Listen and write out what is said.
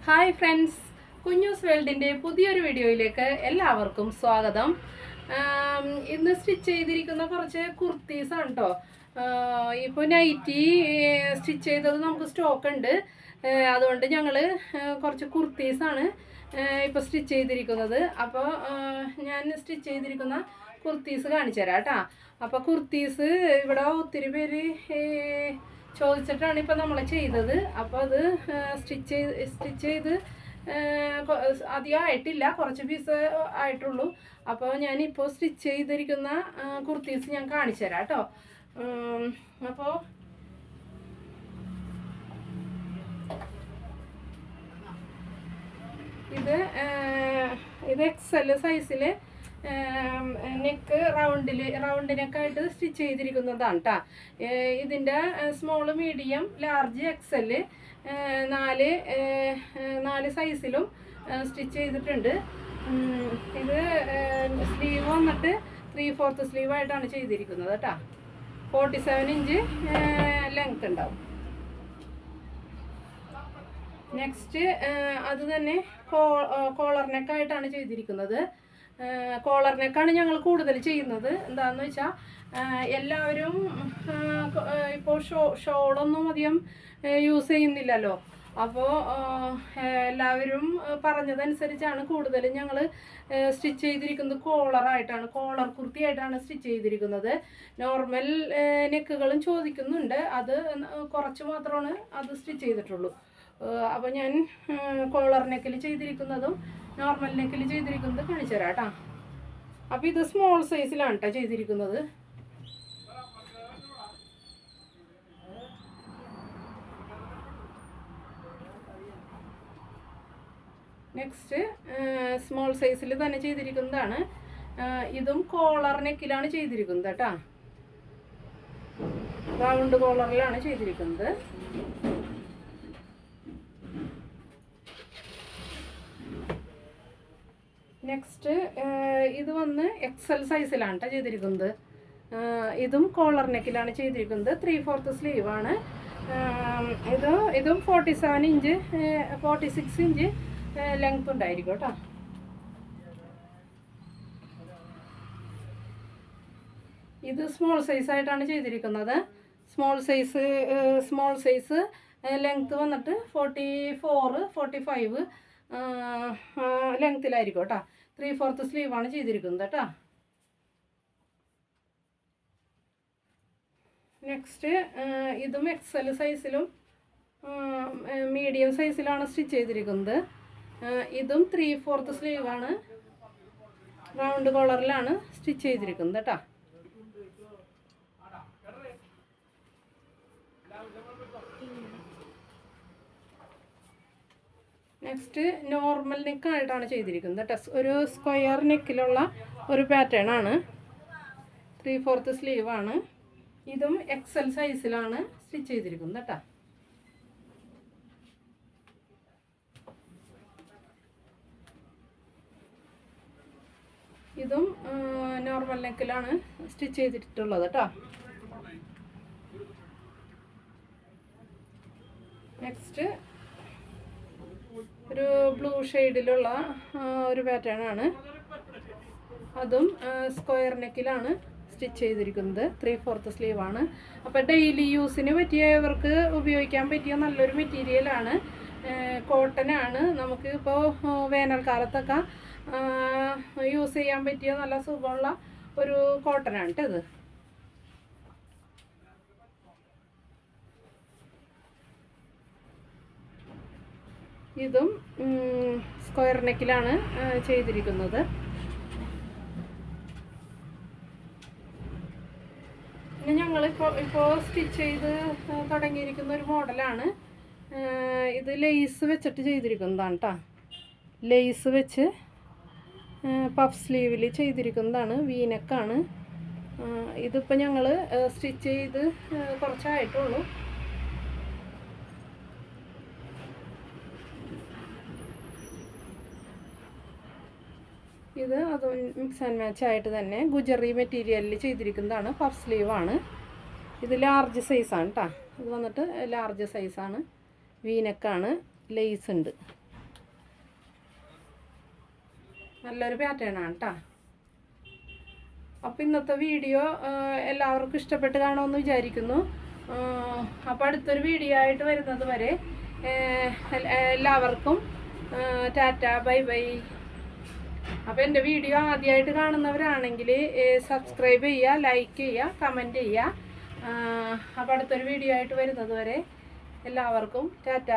Hi friends, കുഞ്ഞൂസ് വേൾഡിൻ്റെ പുതിയൊരു വീഡിയോയിലേക്ക് എല്ലാവർക്കും സ്വാഗതം. ഇന്ന് സ്റ്റിച്ച് ചെയ്തിരിക്കുന്ന കുറച്ച് കുർത്തീസാണ് കേട്ടോ. ഇപ്പോൾ നൈറ്റി സ്റ്റിച്ച് ചെയ്തത് നമുക്ക് സ്റ്റോക്ക് ഉണ്ട്. അതുകൊണ്ട് ഞങ്ങൾ കുറച്ച് കുർത്തീസാണ് ഇപ്പോൾ സ്റ്റിച്ച് ചെയ്തിരിക്കുന്നത്. അപ്പോൾ ഞാൻ സ്റ്റിച്ച് ചെയ്തിരിക്കുന്ന കുർത്തീസ് കാണിച്ചു തരാം കേട്ടോ. അപ്പോൾ കുർത്തീസ് ഇവിടെ ഒത്തിരി പേര് ചോദിച്ചിട്ടാണ് ഇപ്പോൾ നമ്മൾ ചെയ്തത്. അപ്പോൾ അത് സ്റ്റിച്ച് ചെയ്ത് അധികം ആയിട്ടില്ല, കുറച്ച് പീസ് ആയിട്ടുള്ളൂ. അപ്പോൾ ഞാനിപ്പോൾ സ്റ്റിച്ച് ചെയ്തിരിക്കുന്ന കുർത്തീസ് ഞാൻ കാണിച്ചു തരാം കേട്ടോ. അപ്പോൾ ഇത് XL സൈസിൽ നെക്ക് റൗണ്ട് നെക്കായിട്ട് സ്റ്റിച്ച് ചെയ്തിരിക്കുന്നതാണ് കേട്ടോ. ഇതിൻ്റെ സ്മോള്, മീഡിയം, ലാർജ്, XL നാല് സൈസിലും സ്റ്റിച്ച് ചെയ്തിട്ടുണ്ട്. ഇത് സ്ലീവ് വന്നിട്ട് 3/4 സ്ലീവായിട്ടാണ് ചെയ്തിരിക്കുന്നത് കേട്ടോ. 47 ഇഞ്ച് ലെങ്ത് ഉണ്ടാവും. നെക്സ്റ്റ് അത് തന്നെ കോളർ നെക്കായിട്ടാണ് ചെയ്തിരിക്കുന്നത്. കോളർ നെക്കാണ് ഞങ്ങൾ കൂടുതൽ ചെയ്യുന്നത്. എന്താണെന്ന് വെച്ചാൽ എല്ലാവരും ഇപ്പോൾ ഷോളൊന്നും അധികം യൂസ് ചെയ്യുന്നില്ലല്ലോ. അപ്പോൾ എല്ലാവരും പറഞ്ഞതനുസരിച്ചാണ് കൂടുതലും ഞങ്ങൾ സ്റ്റിച്ച് ചെയ്തിരിക്കുന്നത്. കോളർ കുർത്തിയായിട്ടാണ് സ്റ്റിച്ച് ചെയ്തിരിക്കുന്നത്. നോർമൽ നെക്കുകളും ചോദിക്കുന്നുണ്ട്, അത് കുറച്ച് മാത്രമാണ് അത് സ്റ്റിച്ച് ചെയ്തിട്ടുള്ളൂ. അപ്പോൾ ഞാൻ കോളർ നെക്കിൽ ചെയ്തിരിക്കുന്നതും നോർമൽ നെക്കിൽ ചെയ്തിരിക്കുന്നത് കാണിച്ചു തരാം കേട്ടോ. അപ്പോൾ ഇത് സ്മോൾ സൈസിലാണ് കേട്ടോ ചെയ്തിരിക്കുന്നത്. നെക്സ്റ്റ് സ്മോൾ സൈസിൽ തന്നെ ചെയ്തിരിക്കുന്നതാണ്. ഇതും കോളർ നെക്കിലാണ് ചെയ്തിരിക്കുന്നത് കേട്ടോ. റൗണ്ട് കോളറിലാണ് ചെയ്തിരിക്കുന്നത്. നെക്സ്റ്റ് ഇത് വന്ന് XL സൈസിലാണ് കേട്ടോ ചെയ്തിരിക്കുന്നത്. ഇതും കോളർ നെക്കിലാണ് ചെയ്തിരിക്കുന്നത്. 3/4 സ്ലീവാണ്. ഇതും 46 ഇഞ്ച് ലെങ്ത് ഉണ്ടായിരിക്കും കേട്ടോ. ഇത് സ്മോൾ സൈസായിട്ടാണ് ചെയ്തിരിക്കുന്നത്. സ്മോൾ സൈസ് ലെങ്ത് വന്നിട്ട് 44-45 ലെങ്ത്തിലായിരിക്കും കേട്ടോ. 3/4 സ്ലീവാണ് ചെയ്തിരിക്കുന്നത് കേട്ടോ. നെക്സ്റ്റ് ഇതും XL സൈസിലും മീഡിയം സൈസിലാണ് സ്റ്റിച്ച് ചെയ്തിരിക്കുന്നത്. ഇതും 3/4 സ്ലീവാണ്. റൗണ്ട് കോളറിലാണ് സ്റ്റിച്ച് ചെയ്തിരിക്കുന്നത് കേട്ടോ. നെക്സ്റ്റ് നോർമൽ നെക്കായിട്ടാണ് ചെയ്തിരിക്കുന്നത് കേട്ടോ. ഒരു സ്ക്വയർ നെക്കിലുള്ള ഒരു പാറ്റേൺ ആണ്. 3/4 സ്ലീവാണ്. ഇതും XL സൈസിലാണ് സ്റ്റിച്ച് ചെയ്തിരിക്കുന്നത് കേട്ടോ. ഇതും നോർമൽ നെക്കിലാണ് സ്റ്റിച്ച് ചെയ്തിട്ടുള്ളത് കേട്ടോ. നെക്സ്റ്റ് ഒരു ബ്ലൂ ഷെയ്ഡിലുള്ള ഒരു പാറ്റേൺ ആണ്. അതും സ്ക്വയർ നെക്കിലാണ് സ്റ്റിച്ച് ചെയ്തിരിക്കുന്നത്. 3/4 സ്ലീവാണ്. അപ്പോൾ ഡെയിലി യൂസിന് പറ്റിയവർക്ക് ഉപയോഗിക്കാൻ പറ്റിയ നല്ലൊരു മെറ്റീരിയലാണ്. കോട്ടൺ ആണ്. നമുക്ക് ഇപ്പോൾ വേനൽക്കാലത്തൊക്കെ യൂസ് ചെയ്യാൻ പറ്റിയ നല്ല സുഖമുള്ള ഒരു കോട്ടൺ ആണ് കേട്ടോ ഇത്. ഇതും സ്ക്വയർ നെക്കിലാണ് ചെയ്തിരിക്കുന്നത്. പിന്നെ ഞങ്ങളിപ്പോൾ സ്റ്റിച്ച് ചെയ്ത് തുടങ്ങിയിരിക്കുന്ന ഒരു മോഡലാണ്. ഇത് ലേസ് വെച്ചിട്ട് ചെയ്തിരിക്കുന്നതാണ് കേട്ടോ. ലേസ് വെച്ച് പഫ് സ്ലീവിൽ ചെയ്തിരിക്കുന്നതാണ്. വീനെക്കാണ്. ഇതിപ്പോൾ ഞങ്ങൾ സ്റ്റിച്ച് ചെയ്ത് കുറച്ചായിട്ടുള്ളൂ. ഇത് അതും മിക്സ് ആൻഡ് മാച്ച് ആയിട്ട് തന്നെ ഗുജറി മെറ്റീരിയലിൽ ചെയ്തിരിക്കുന്നതാണ്. പഫ് സ്ലീവാണ്. ഇത് ലാർജ് സൈസാണ് കേട്ടോ. ഇത് വന്നിട്ട് ലാർജ് സൈസാണ്. വീനെക്കാണ്. ലേസ് ഉണ്ട്. നല്ലൊരു പാറ്റേൺ ആണ് കേട്ടോ. അപ്പോൾ ഇന്നത്തെ വീഡിയോ എല്ലാവർക്കും ഇഷ്ടപ്പെട്ട് കാണുമെന്ന് വിചാരിക്കുന്നു. അപ്പോൾ അടുത്തൊരു വീഡിയോ ആയിട്ട് വരുന്നത് വരെ എല്ലാവർക്കും ടാറ്റ, ബൈ ബൈ. അപ്പോൾ എൻ്റെ വീഡിയോ ആദ്യമായിട്ട് കാണുന്നവരാണെങ്കിൽ സബ്സ്ക്രൈബ് ചെയ്യുക, ലൈക്ക് ചെയ്യുക, കമൻറ്റ് ചെയ്യുക. അപ്പോൾ അടുത്തൊരു വീഡിയോ ആയിട്ട് വരുന്നത് വരെ എല്ലാവർക്കും ടാറ്റ.